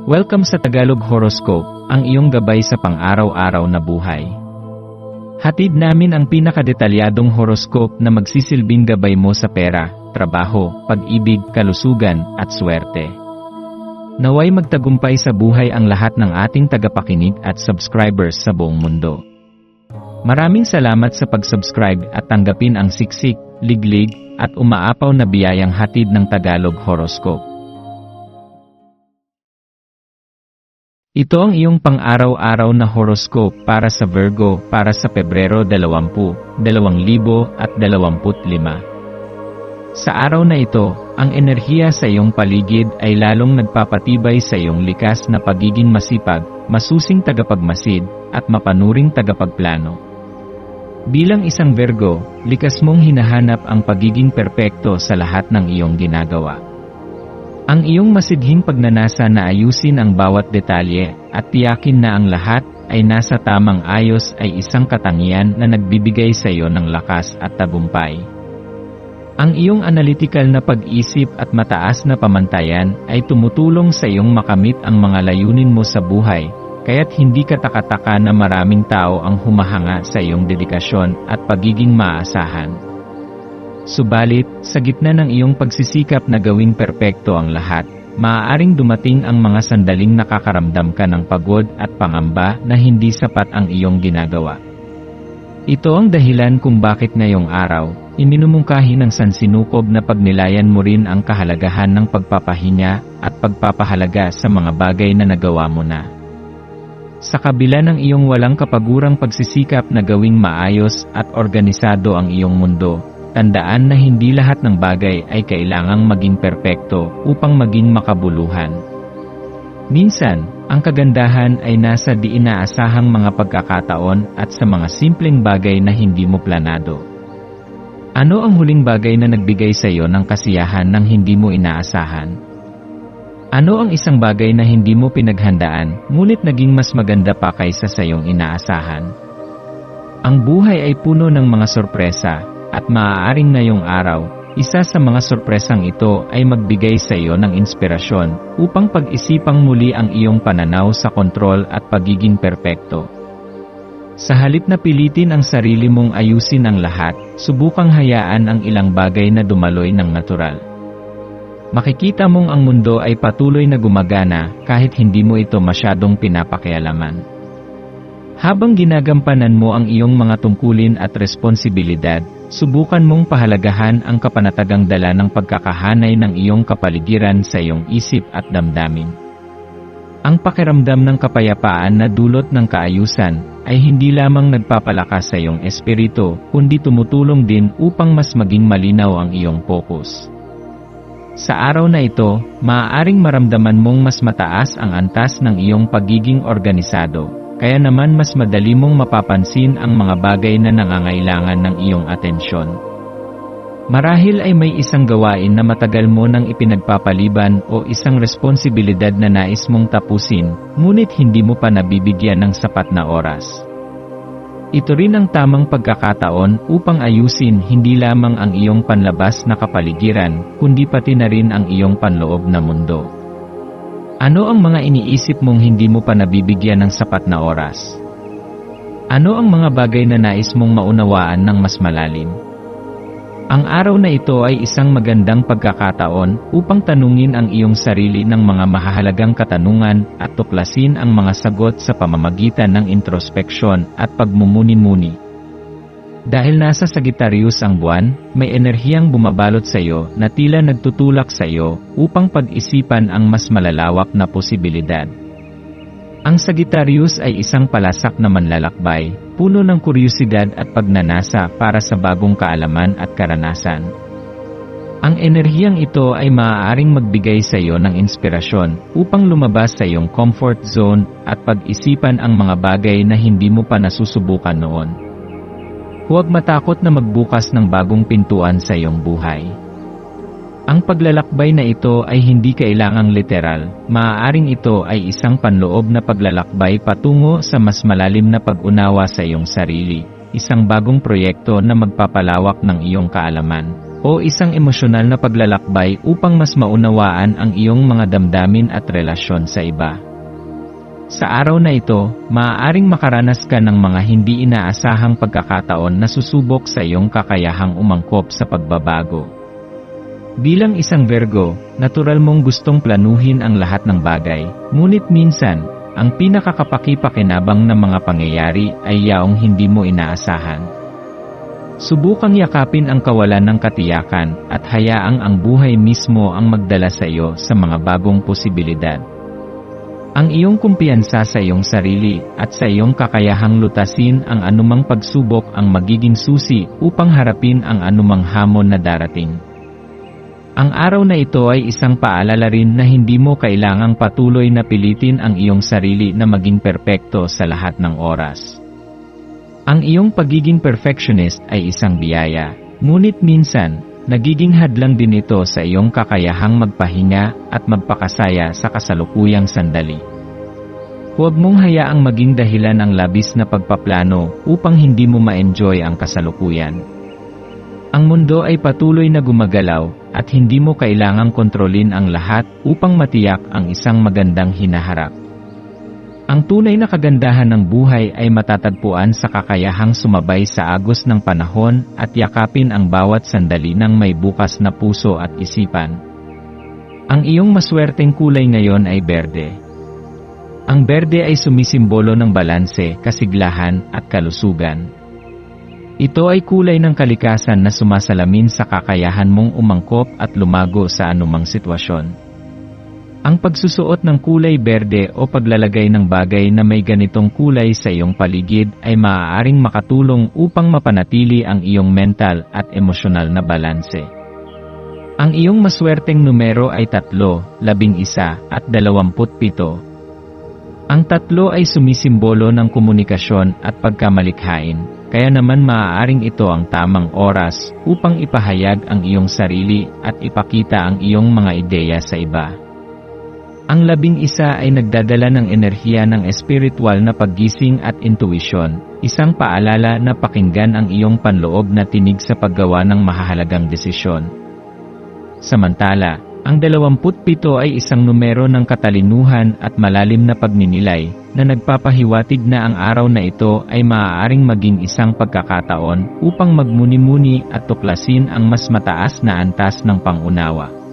Welcome sa Tagalog Horoscope, ang iyong gabay sa pang-araw-araw na buhay. Hatid namin ang pinakadetalyadong horoscope na magsisilbing gabay mo sa pera, trabaho, pag-ibig, kalusugan, at swerte. Naway magtagumpay sa buhay ang lahat ng ating tagapakinig at subscribers sa buong mundo. Maraming salamat sa pag-subscribe at tanggapin ang siksik, liglig, at umaapaw na biyayang hatid ng Tagalog Horoscope. Ito ang iyong pang-araw-araw na horoscope para sa Virgo para sa Pebrero 20, 2025. Sa araw na ito, ang enerhiya sa iyong paligid ay lalong nagpapatibay sa iyong likas na pagiging masipag, masusing tagapagmasid, at mapanuring tagapagplano. Bilang isang Virgo, likas mong hinahanap ang pagiging perpekto sa lahat ng iyong ginagawa. Ang iyong masidhing pagnanasa na ayusin ang bawat detalye at tiyakin na ang lahat ay nasa tamang ayos ay isang katangian na nagbibigay sa iyo ng lakas at tagumpay. Ang iyong analytical na pag-isip at mataas na pamantayan ay tumutulong sa iyong makamit ang mga layunin mo sa buhay, kaya't hindi katakataka na maraming tao ang humahanga sa iyong dedikasyon at pagiging maasahan. Subalit, sa gitna ng iyong pagsisikap na gawing perpekto ang lahat, maaaring dumating ang mga sandaling nakakaramdam ka ng pagod at pangamba na hindi sapat ang iyong ginagawa. Ito ang dahilan kung bakit ngayong araw, iminumungkahi ng sansinukob na pagnilayan mo rin ang kahalagahan ng pagpapahinga at pagpapahalaga sa mga bagay na nagawa mo na. Sa kabila ng iyong walang kapagurang pagsisikap na gawing maayos at organisado ang iyong mundo, tandaan na hindi lahat ng bagay ay kailangang maging perpekto upang maging makabuluhan. Minsan, ang kagandahan ay nasa di inaasahang mga pagkakataon at sa mga simpleng bagay na hindi mo planado. Ano ang huling bagay na nagbigay sa iyo ng kasiyahan nang hindi mo inaasahan? Ano ang isang bagay na hindi mo pinaghandaan, ngunit naging mas maganda pa kaysa sa iyong inaasahan? Ang buhay ay puno ng mga sorpresa, at maaaring ngayong araw, isa sa mga sorpresang ito ay magbigay sa iyo ng inspirasyon upang pag-isipang muli ang iyong pananaw sa kontrol at pagiging perpekto. Sa halip na pilitin ang sarili mong ayusin ang lahat, subukang hayaan ang ilang bagay na dumaloy ng natural. Makikita mong ang mundo ay patuloy na gumagana kahit hindi mo ito masyadong pinapakialaman. Habang ginagampanan mo ang iyong mga tungkulin at responsibilidad, subukan mong pahalagahan ang kapanatagang dala ng pagkakahanay ng iyong kapaligiran sa iyong isip at damdamin. Ang pakiramdam ng kapayapaan na dulot ng kaayusan ay hindi lamang nagpapalakas sa iyong espiritu, kundi tumutulong din upang mas maging malinaw ang iyong focus. Sa araw na ito, maaaring maramdaman mong mas mataas ang antas ng iyong pagiging organisado. Kaya naman mas madali mong mapapansin ang mga bagay na nangangailangan ng iyong atensyon. Marahil ay may isang gawain na matagal mo nang ipinagpapaliban o isang responsibilidad na nais mong tapusin, ngunit hindi mo pa nabibigyan ng sapat na oras. Ito rin ang tamang pagkakataon upang ayusin hindi lamang ang iyong panlabas na kapaligiran, kundi pati na rin ang iyong panloob na mundo. Ano ang mga iniisip mong hindi mo pa nabibigyan ng sapat na oras? Ano ang mga bagay na nais mong maunawaan ng mas malalim? Ang araw na ito ay isang magandang pagkakataon upang tanungin ang iyong sarili ng mga mahahalagang katanungan at tuklasin ang mga sagot sa pamamagitan ng introspeksyon at pagmumuni-muni. Dahil nasa Sagittarius ang buwan, may enerhiyang bumabalot sa iyo na tila nagtutulak sa iyo upang pag-isipan ang mas malalawak na posibilidad. Ang Sagittarius ay isang palasak na manlalakbay, puno ng kuryosidad at pagnanasa para sa bagong kaalaman at karanasan. Ang enerhiyang ito ay maaaring magbigay sa iyo ng inspirasyon upang lumabas sa iyong comfort zone at pag-isipan ang mga bagay na hindi mo pa nasusubukan noon. Huwag matakot na magbukas ng bagong pintuan sa iyong buhay. Ang paglalakbay na ito ay hindi kailangang literal, maaaring ito ay isang panloob na paglalakbay patungo sa mas malalim na pag-unawa sa iyong sarili, isang bagong proyekto na magpapalawak ng iyong kaalaman, o isang emosyonal na paglalakbay upang mas maunawaan ang iyong mga damdamin at relasyon sa iba. Sa araw na ito, maaaring makaranas ka ng mga hindi inaasahang pagkakataon na susubok sa iyong kakayahang umangkop sa pagbabago. Bilang isang Virgo, natural mong gustong planuhin ang lahat ng bagay, ngunit minsan, ang pinakakapaki-pakinabang na mga pangyayari ay yaong hindi mo inaasahan. Subukang yakapin ang kawalan ng katiyakan at hayaang ang buhay mismo ang magdala sa iyo sa mga bagong posibilidad. Ang iyong kumpiyansa sa iyong sarili at sa iyong kakayahang lutasin ang anumang pagsubok ang magiging susi upang harapin ang anumang hamon na darating. Ang araw na ito ay isang paalala rin na hindi mo kailangang patuloy na pilitin ang iyong sarili na maging perpekto sa lahat ng oras. Ang iyong pagiging perfectionist ay isang biyaya, ngunit minsan, nagiging hadlang din ito sa iyong kakayahang magpahinga at magpakasaya sa kasalukuyang sandali. Huwag mong hayaang maging dahilan ang labis na pagpaplano upang hindi mo ma-enjoy ang kasalukuyan. Ang mundo ay patuloy na gumagalaw at hindi mo kailangang kontrolin ang lahat upang matiyak ang isang magandang hinaharap. Ang tunay na kagandahan ng buhay ay matatagpuan sa kakayahang sumabay sa agos ng panahon at yakapin ang bawat sandali ng may bukas na puso at isipan. Ang iyong maswerteng kulay ngayon ay berde. Ang berde ay sumisimbolo ng balanse, kasiglahan at kalusugan. Ito ay kulay ng kalikasan na sumasalamin sa kakayahan mong umangkop at lumago sa anumang sitwasyon. Ang pagsusuot ng kulay berde o paglalagay ng bagay na may ganitong kulay sa iyong paligid ay maaaring makatulong upang mapanatili ang iyong mental at emosyonal na balanse. Ang iyong maswerteng numero ay 3, 11 at 27. Ang 3 ay sumisimbolo ng komunikasyon at pagkamalikhain, kaya naman maaaring ito ang tamang oras upang ipahayag ang iyong sarili at ipakita ang iyong mga ideya sa iba. Ang 11 ay nagdadala ng enerhiya ng espiritual na paggising at intuisyon, isang paalala na pakinggan ang iyong panloob na tinig sa paggawa ng mahahalagang desisyon. Samantala, ang 27 ay isang numero ng katalinuhan at malalim na pagninilay, na nagpapahiwatig na ang araw na ito ay maaaring maging isang pagkakataon upang magmuni-muni at tuklasin ang mas mataas na antas ng pangunawa.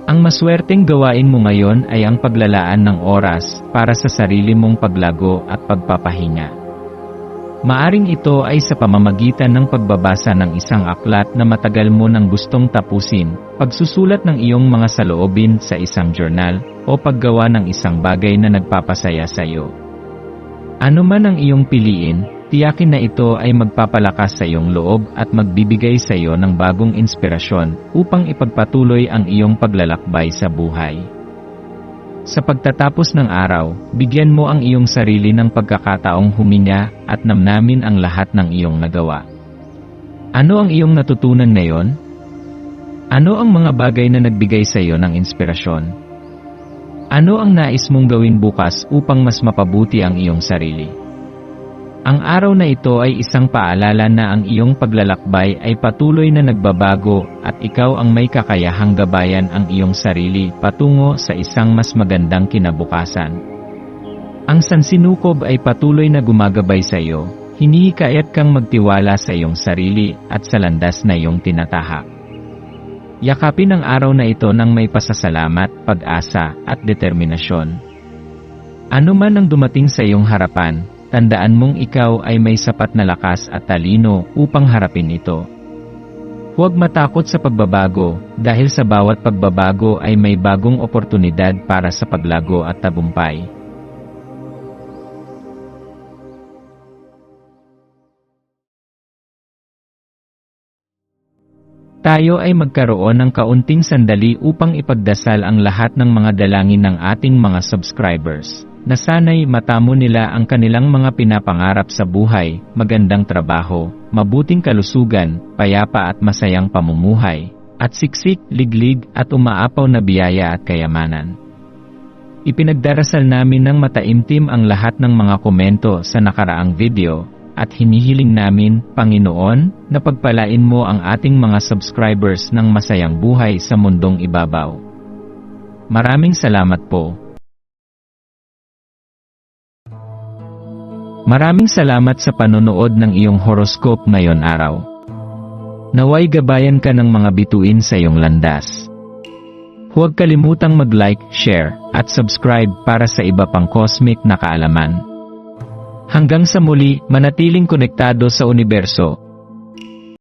Ang maswerteng gawain mo ngayon ay ang paglalaan ng oras para sa sarili mong paglago at pagpapahinga. Maaring ito ay sa pamamagitan ng pagbabasa ng isang aklat na matagal mo nang gustong tapusin, pagsusulat ng iyong mga saloobin sa isang journal, o paggawa ng isang bagay na nagpapasaya sa iyo. Ano man ang iyong piliin, tiyakin na ito ay magpapalakas sa iyong loob at magbibigay sa iyo ng bagong inspirasyon upang ipagpatuloy ang iyong paglalakbay sa buhay. Sa pagtatapos ng araw, bigyan mo ang iyong sarili ng pagkakataong huminga at namnamin ang lahat ng iyong nagawa. Ano ang iyong natutunan ngayon? Ano ang mga bagay na nagbigay sa iyo ng inspirasyon? Ano ang nais mong gawin bukas upang mas mapabuti ang iyong sarili? Ang araw na ito ay isang paalala na ang iyong paglalakbay ay patuloy na nagbabago at ikaw ang may kakayahang gabayan ang iyong sarili patungo sa isang mas magandang kinabukasan. Ang sansinukob ay patuloy na gumagabay sa iyo, hinihikayat kang magtiwala sa iyong sarili at sa landas na iyong tinatahak. Yakapin ang araw na ito ng may pasasalamat, pag-asa at determinasyon. Ano man ang dumating sa iyong harapan, tandaan mong ikaw ay may sapat na lakas at talino upang harapin ito. Huwag matakot sa pagbabago, dahil sa bawat pagbabago ay may bagong oportunidad para sa paglago at tagumpay. Tayo ay magkaroon ng kaunting sandali upang ipagdasal ang lahat ng mga dalangin ng ating mga subscribers, na sana'y matamo nila ang kanilang mga pinapangarap sa buhay, magandang trabaho, mabuting kalusugan, payapa at masayang pamumuhay, at siksik, liglig at umaapaw na biyaya at kayamanan. Ipinagdarasal namin ng mataimtim ang lahat ng mga komento sa nakaraang video, at hinihiling namin, Panginoon, na pagpalain mo ang ating mga subscribers ng masayang buhay sa mundong ibabaw. Maraming salamat po. Maraming salamat sa panonood ng iyong horoscope ngayon araw. Naway gabayan ka ng mga bituin sa iyong landas. Huwag kalimutang mag-like, share, at subscribe para sa iba pang cosmic na kaalaman. Hanggang sa muli, manatiling konektado sa universo,